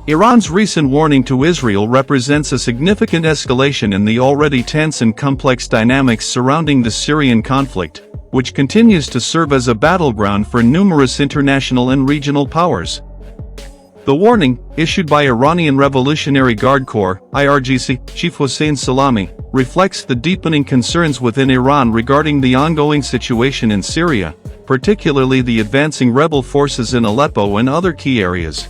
Iran's recent warning to Israel represents a significant escalation in the already tense and complex dynamics surrounding the Syrian conflict, which continues to serve as a battleground for numerous international and regional powers. The warning, issued by Iranian Revolutionary Guard Corps (IRGC) Chief Hossein Salami, reflects the deepening concerns within Iran regarding the ongoing situation in Syria, particularly the advancing rebel forces in Aleppo and other key areas.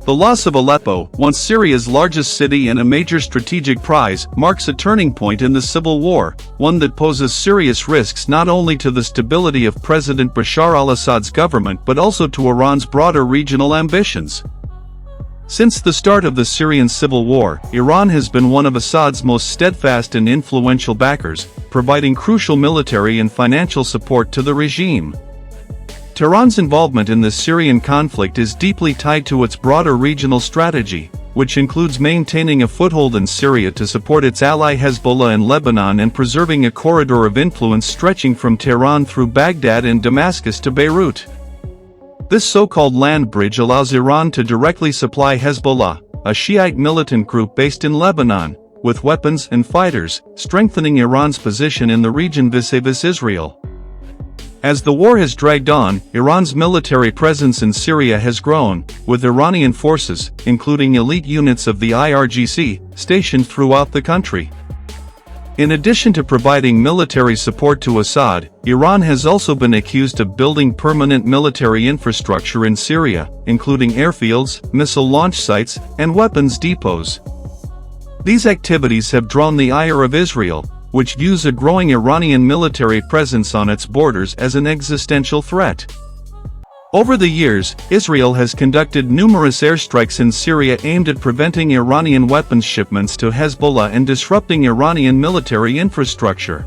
The loss of Aleppo, once Syria's largest city and a major strategic prize, marks a turning point in the civil war, one that poses serious risks not only to the stability of President Bashar al-Assad's government but also to Iran's broader regional ambitions. Since the start of the Syrian civil war, Iran has been one of Assad's most steadfast and influential backers, providing crucial military and financial support to the regime. Tehran's involvement in the Syrian conflict is deeply tied to its broader regional strategy, which includes maintaining a foothold in Syria to support its ally Hezbollah in Lebanon and preserving a corridor of influence stretching from Tehran through Baghdad and Damascus to Beirut. This so-called land bridge allows Iran to directly supply Hezbollah, a Shiite militant group based in Lebanon, with weapons and fighters, strengthening Iran's position in the region vis-a-vis Israel. As the war has dragged on, Iran's military presence in Syria has grown, with Iranian forces, including elite units of the IRGC, stationed throughout the country. In addition to providing military support to Assad, Iran has also been accused of building permanent military infrastructure in Syria, including airfields, missile launch sites, and weapons depots. These activities have drawn the ire of Israel, which views a growing Iranian military presence on its borders as an existential threat. Over the years, Israel has conducted numerous airstrikes in Syria aimed at preventing Iranian weapons shipments to Hezbollah and disrupting Iranian military infrastructure.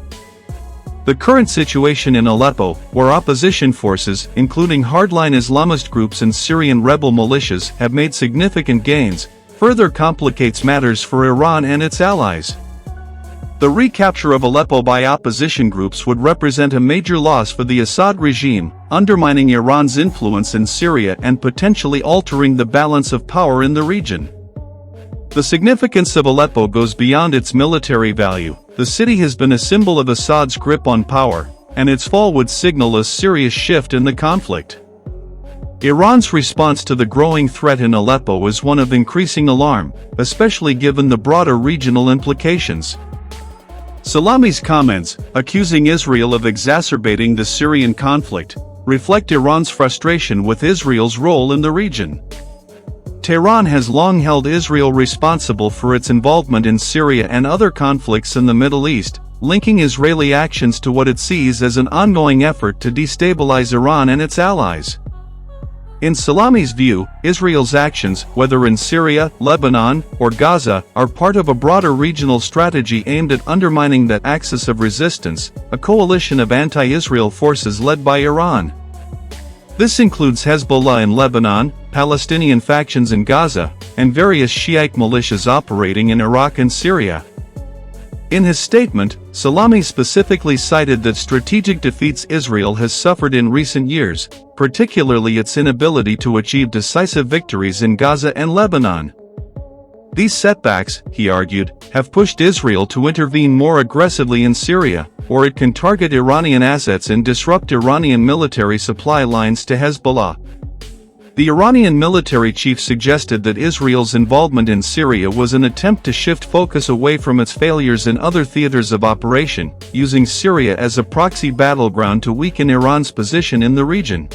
The current situation in Aleppo, where opposition forces, including hardline Islamist groups and Syrian rebel militias, have made significant gains, further complicates matters for Iran and its allies. The recapture of Aleppo by opposition groups would represent a major loss for the Assad regime, undermining Iran's influence in Syria and potentially altering the balance of power in the region. The significance of Aleppo goes beyond its military value. The city has been a symbol of Assad's grip on power, and its fall would signal a serious shift in the conflict. Iran's response to the growing threat in Aleppo is one of increasing alarm, especially given the broader regional implications. Salami's comments, accusing Israel of exacerbating the Syrian conflict, reflect Iran's frustration with Israel's role in the region. Tehran has long held Israel responsible for its involvement in Syria and other conflicts in the Middle East, linking Israeli actions to what it sees as an ongoing effort to destabilize Iran and its allies. In Salami's view, Israel's actions, whether in Syria, Lebanon, or Gaza, are part of a broader regional strategy aimed at undermining that axis of resistance, a coalition of anti-Israel forces led by Iran. This includes Hezbollah in Lebanon, Palestinian factions in Gaza, and various Shiite militias operating in Iraq and Syria. In his statement, Salami specifically cited that strategic defeats Israel has suffered in recent years, particularly its inability to achieve decisive victories in Gaza and Lebanon. These setbacks, he argued, have pushed Israel to intervene more aggressively in Syria, where it can target Iranian assets and disrupt Iranian military supply lines to Hezbollah. The Iranian military chief suggested that Israel's involvement in Syria was an attempt to shift focus away from its failures in other theaters of operation, using Syria as a proxy battleground to weaken Iran's position in the region.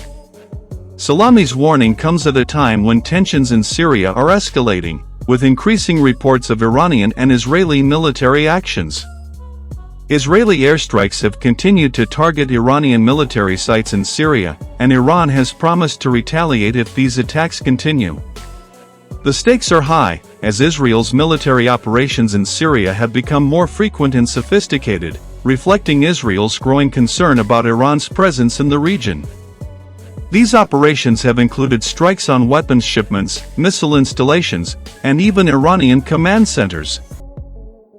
Salami's warning comes at a time when tensions in Syria are escalating, with increasing reports of Iranian and Israeli military actions. Israeli airstrikes have continued to target Iranian military sites in Syria, and Iran has promised to retaliate if these attacks continue. The stakes are high, as Israel's military operations in Syria have become more frequent and sophisticated, reflecting Israel's growing concern about Iran's presence in the region. These operations have included strikes on weapons shipments, missile installations, and even Iranian command centers.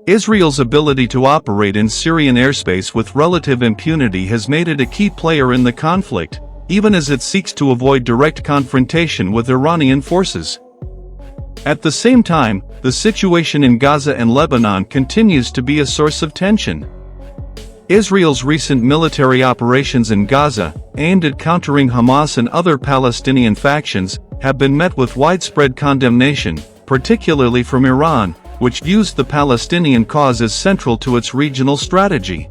Israel's ability to operate in Syrian airspace with relative impunity has made it a key player in the conflict, even as it seeks to avoid direct confrontation with Iranian forces. At the same time, the situation in Gaza and Lebanon continues to be a source of tension. Israel's recent military operations in Gaza, aimed at countering Hamas and other Palestinian factions, have been met with widespread condemnation, particularly from Iran, which views the Palestinian cause as central to its regional strategy.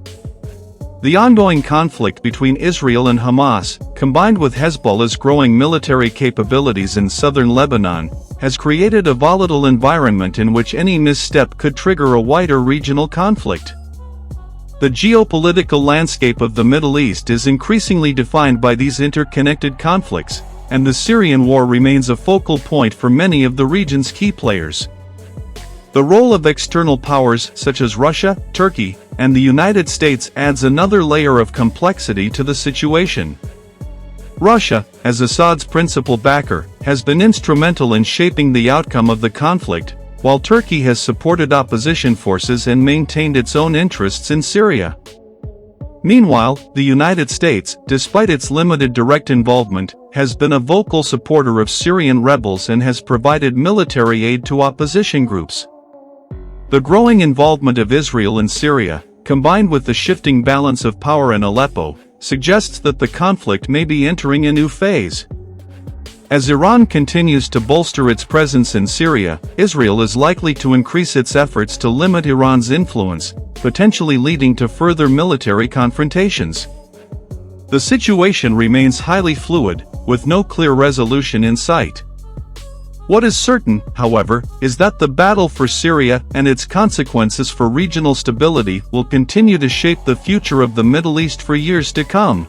The ongoing conflict between Israel and Hamas, combined with Hezbollah's growing military capabilities in southern Lebanon, has created a volatile environment in which any misstep could trigger a wider regional conflict. The geopolitical landscape of the Middle East is increasingly defined by these interconnected conflicts, and the Syrian war remains a focal point for many of the region's key players. The role of external powers such as Russia, Turkey, and the United States adds another layer of complexity to the situation. Russia, as Assad's principal backer, has been instrumental in shaping the outcome of the conflict, while Turkey has supported opposition forces and maintained its own interests in Syria. Meanwhile, the United States, despite its limited direct involvement, has been a vocal supporter of Syrian rebels and has provided military aid to opposition groups. The growing involvement of Israel in Syria, combined with the shifting balance of power in Aleppo, suggests that the conflict may be entering a new phase. As Iran continues to bolster its presence in Syria, Israel is likely to increase its efforts to limit Iran's influence, potentially leading to further military confrontations. The situation remains highly fluid, with no clear resolution in sight. What is certain, however, is that the battle for Syria and its consequences for regional stability will continue to shape the future of the Middle East for years to come.